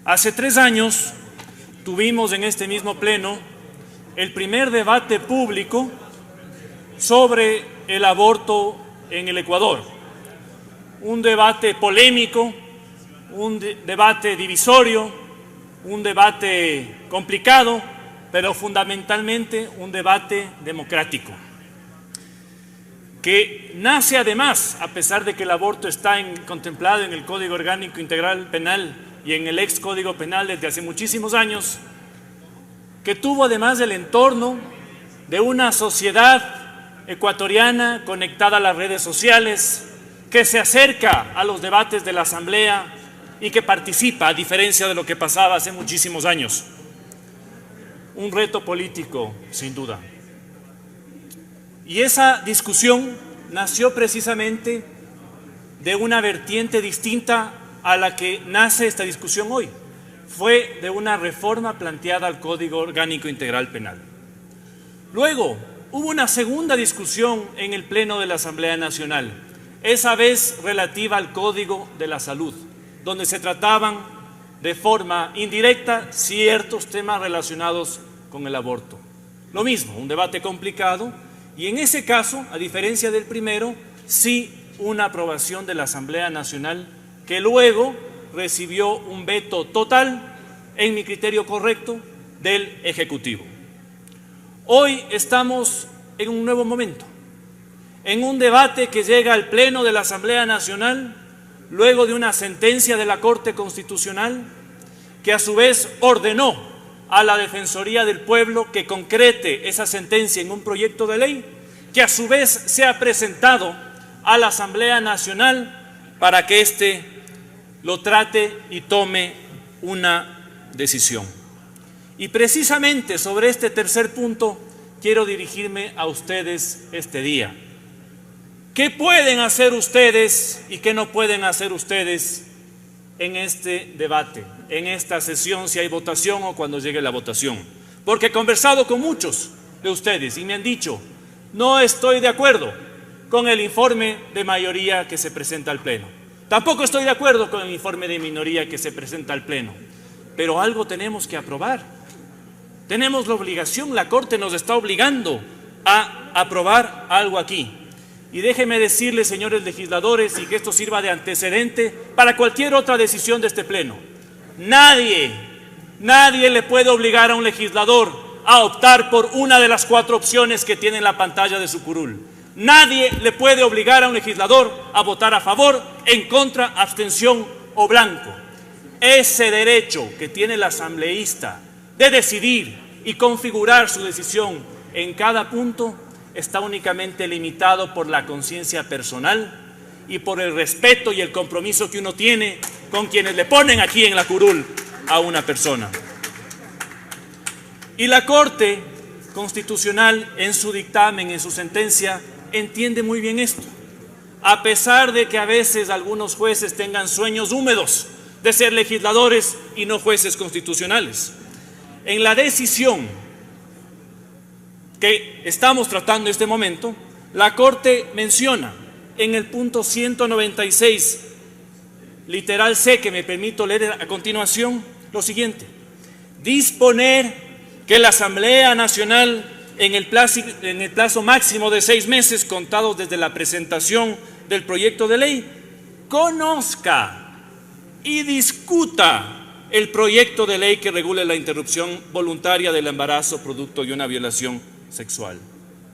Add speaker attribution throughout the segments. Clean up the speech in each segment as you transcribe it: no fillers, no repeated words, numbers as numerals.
Speaker 1: Hace 3 años tuvimos en este mismo pleno el primer debate público sobre el aborto en el Ecuador. Un debate polémico, un debate divisorio, un debate complicado, pero fundamentalmente un debate democrático, que nace además, a pesar de que el aborto está contemplado en el Código Orgánico Integral Penal y en el ex Código Penal desde hace muchísimos años, que tuvo además el entorno de una sociedad ecuatoriana conectada a las redes sociales, que se acerca a los debates de la Asamblea y que participa, a diferencia de lo que pasaba hace muchísimos años. Un reto político, sin duda. Y esa discusión nació precisamente de una vertiente distinta a la que nace esta discusión hoy. Fue de una reforma planteada al Código Orgánico Integral Penal. Luego, hubo una segunda discusión en el Pleno de la Asamblea Nacional, esa vez relativa al Código de la Salud, donde se trataban de forma indirecta ciertos temas relacionados con el aborto. Lo mismo, un debate complicado, y en ese caso, a diferencia del primero, sí una aprobación de la Asamblea Nacional que luego recibió un veto total, en mi criterio correcto, del Ejecutivo. Hoy estamos en un nuevo momento, en un debate que llega al Pleno de la Asamblea Nacional luego de una sentencia de la Corte Constitucional que a su vez ordenó a la Defensoría del Pueblo que concrete esa sentencia en un proyecto de ley que a su vez sea presentado a la Asamblea Nacional para que éste lo trate y tome una decisión. Y precisamente sobre este tercer punto quiero dirigirme a ustedes este día. ¿Qué pueden hacer ustedes y qué no pueden hacer ustedes en este debate, en esta sesión, si hay votación o cuando llegue la votación? Porque he conversado con muchos de ustedes y me han dicho, no estoy de acuerdo con el informe de mayoría que se presenta al Pleno. Tampoco estoy de acuerdo con el informe de minoría que se presenta al Pleno. Pero algo tenemos que aprobar. Tenemos la obligación, la Corte nos está obligando a aprobar algo aquí. Y déjenme decirles, señores legisladores, y que esto sirva de antecedente para cualquier otra decisión de este Pleno. Nadie le puede obligar a un legislador a optar por una de las 4 opciones que tiene en la pantalla de su curul. Nadie le puede obligar a un legislador a votar a favor, en contra, abstención o blanco. Ese derecho que tiene el asambleísta de decidir y configurar su decisión en cada punto está únicamente limitado por la conciencia personal y por el respeto y el compromiso que uno tiene con quienes le ponen aquí en la curul a una persona. Y la Corte Constitucional, en su dictamen, en su sentencia, entiende muy bien esto. A pesar de que a veces algunos jueces tengan sueños húmedos de ser legisladores y no jueces constitucionales. En la decisión que estamos tratando en este momento, la Corte menciona en el punto 196, literal C, que me permito leer a continuación, lo siguiente: disponer que la Asamblea Nacional en el plazo máximo de 6 meses contados desde la presentación del proyecto de ley conozca y discuta el proyecto de ley que regule la interrupción voluntaria del embarazo producto de una violación sexual.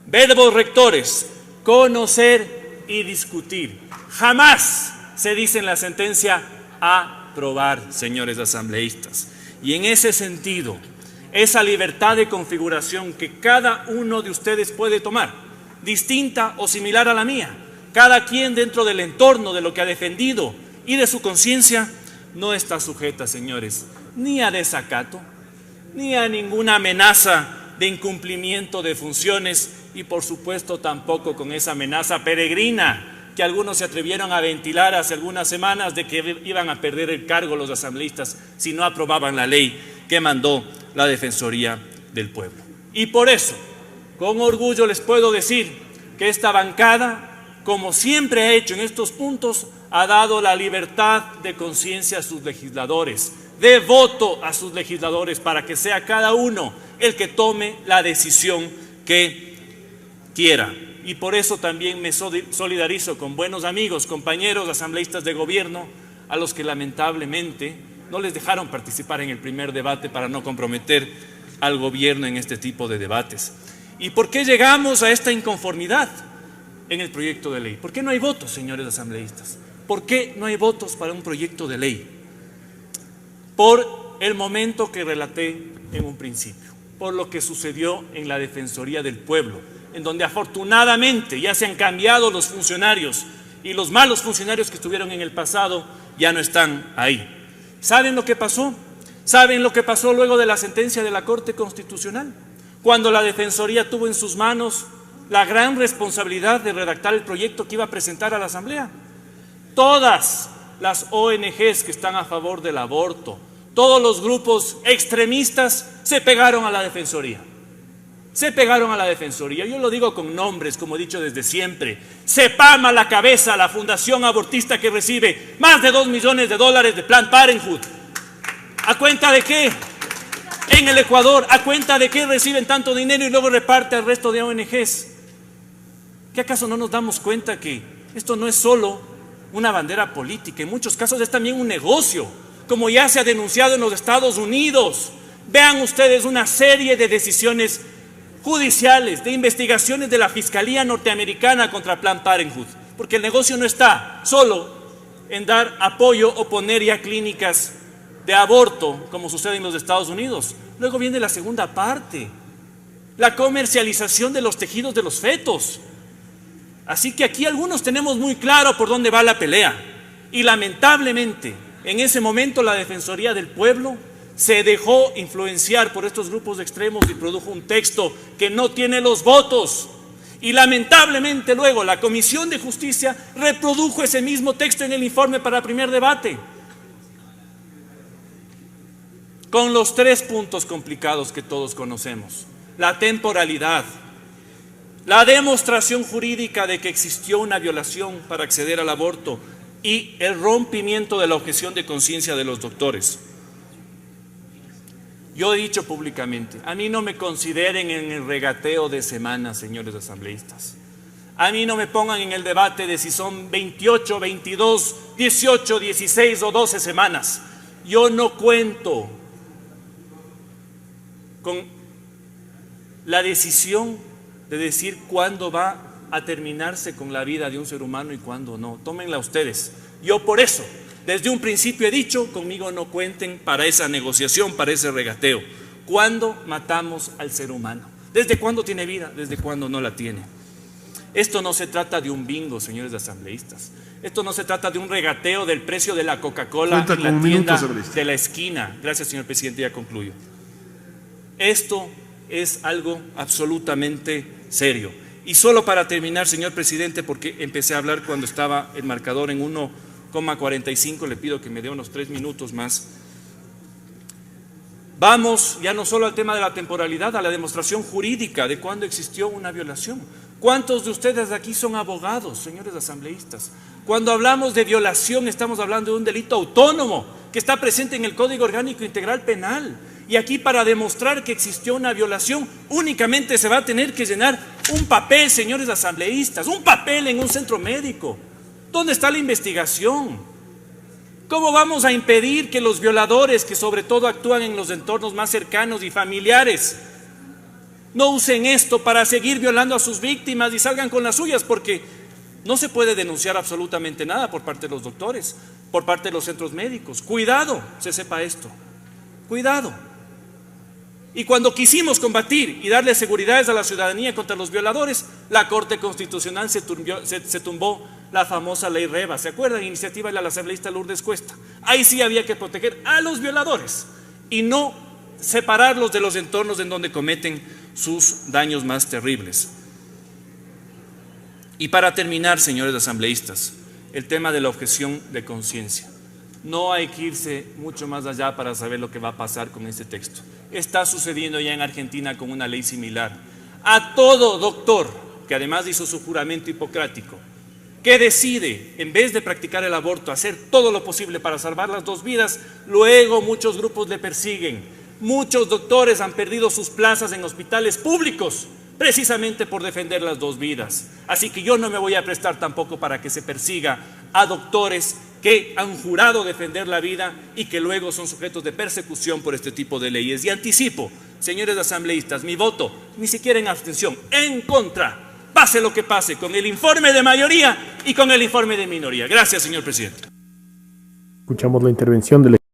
Speaker 1: Verbos rectores: conocer y discutir. Jamás se dice en la sentencia aprobar, señores asambleístas. Y en ese sentido, esa libertad de configuración que cada uno de ustedes puede tomar, distinta o similar a la mía, cada quien dentro del entorno de lo que ha defendido y de su conciencia, no está sujeta, señores, ni a desacato, ni a ninguna amenaza de incumplimiento de funciones y por supuesto tampoco con esa amenaza peregrina que algunos se atrevieron a ventilar hace algunas semanas de que iban a perder el cargo los asambleístas si no aprobaban la ley que mandó la Defensoría del Pueblo. Y por eso, con orgullo les puedo decir que esta bancada como siempre ha hecho en estos puntos, ha dado la libertad de conciencia a sus legisladores, de voto a sus legisladores, para que sea cada uno el que tome la decisión que quiera. Y por eso también me solidarizo con buenos amigos, compañeros asambleístas de gobierno, a los que lamentablemente no les dejaron participar en el primer debate para no comprometer al gobierno en este tipo de debates. ¿Y por qué llegamos a esta inconformidad en el proyecto de ley? ¿Por qué no hay votos, señores asambleístas? ¿Por qué no hay votos para un proyecto de ley? Por el momento que relaté en un principio, por lo que sucedió en la Defensoría del Pueblo, en donde afortunadamente ya se han cambiado los funcionarios y los malos funcionarios que estuvieron en el pasado ya no están ahí. ¿Saben lo que pasó? ¿Saben lo que pasó luego de la sentencia de la Corte Constitucional? Cuando la Defensoría tuvo en sus manos la gran responsabilidad de redactar el proyecto que iba a presentar a la Asamblea. Todas las ONGs que están a favor del aborto, todos los grupos extremistas se pegaron a la Defensoría. Se pegaron a la Defensoría. Yo lo digo con nombres, como he dicho desde siempre. CEPAM a la cabeza, la fundación abortista que recibe más de $2 millones de Planned Parenthood. ¿A cuenta de qué? En el Ecuador, ¿a cuenta de qué reciben tanto dinero y luego reparte al resto de ONGs? ¿Qué acaso no nos damos cuenta que esto no es solo una bandera política? En muchos casos es también un negocio, como ya se ha denunciado en los Estados Unidos. Vean ustedes una serie de decisiones judiciales, de investigaciones de la Fiscalía norteamericana contra Planned Parenthood, porque el negocio no está solo en dar apoyo o poner ya clínicas de aborto, como sucede en los Estados Unidos. Luego viene la segunda parte, la comercialización de los tejidos de los fetos. Así que aquí algunos tenemos muy claro por dónde va la pelea. Y lamentablemente, en ese momento la Defensoría del Pueblo se dejó influenciar por estos grupos extremos y produjo un texto que no tiene los votos. Y lamentablemente luego la Comisión de Justicia reprodujo ese mismo texto en el informe para primer debate, con los 3 puntos complicados que todos conocemos: la temporalidad, la demostración jurídica de que existió una violación para acceder al aborto y el rompimiento de la objeción de conciencia de los doctores. Yo he dicho públicamente, a mí no me consideren en el regateo de semanas, señores asambleístas. A mí no me pongan en el debate de si son 28, 22, 18, 16 o 12 semanas. Yo no cuento con la decisión de decir cuándo va a terminarse con la vida de un ser humano y cuándo no. Tómenla ustedes. Yo por eso, desde un principio he dicho, conmigo no cuenten para esa negociación, para ese regateo. ¿Cuándo matamos al ser humano? ¿Desde cuándo tiene vida? ¿Desde cuándo no la tiene? Esto no se trata de un bingo, señores asambleístas. Esto no se trata de un regateo del precio de la Coca-Cola en la tienda de la esquina. Gracias, señor presidente, ya concluyo. Esto es algo absolutamente serio. Y solo para terminar, señor presidente, porque empecé a hablar cuando estaba el marcador en 1,45, le pido que me dé unos 3 minutos más. Vamos ya no solo al tema de la temporalidad, a la demostración jurídica de cuándo existió una violación. ¿Cuántos de ustedes aquí son abogados, señores asambleístas? Cuando hablamos de violación estamos hablando de un delito autónomo que está presente en el Código Orgánico Integral Penal. Y aquí, para demostrar que existió una violación, únicamente se va a tener que llenar un papel, señores asambleístas, un papel en un centro médico. ¿Dónde está la investigación? ¿Cómo vamos a impedir que los violadores, que sobre todo actúan en los entornos más cercanos y familiares, no usen esto para seguir violando a sus víctimas y salgan con las suyas? Porque no se puede denunciar absolutamente nada por parte de los doctores, por parte de los centros médicos. Cuidado, se sepa esto. Cuidado. Y cuando quisimos combatir y darle seguridades a la ciudadanía contra los violadores, la Corte Constitucional se tumbó la famosa ley Reba. ¿Se acuerdan? Iniciativa de la asambleísta Lourdes Cuesta. Ahí sí había que proteger a los violadores y no separarlos de los entornos en donde cometen sus daños más terribles. Y para terminar, señores asambleístas, el tema de la objeción de conciencia. No hay que irse mucho más allá para saber lo que va a pasar con este texto. Está sucediendo ya en Argentina con una ley similar. A todo doctor que además hizo su juramento hipocrático que decide, en vez de practicar el aborto, hacer todo lo posible para salvar las dos vidas, luego muchos grupos le persiguen. Muchos doctores han perdido sus plazas en hospitales públicos precisamente por defender las dos vidas. Así que yo no me voy a prestar tampoco para que se persiga a doctores que han jurado defender la vida y que luego son sujetos de persecución por este tipo de leyes. Y anticipo, señores asambleístas, mi voto, ni siquiera en abstención, en contra, pase lo que pase, con el informe de mayoría y con el informe de minoría. Gracias, señor presidente.
Speaker 2: Escuchamos la intervención del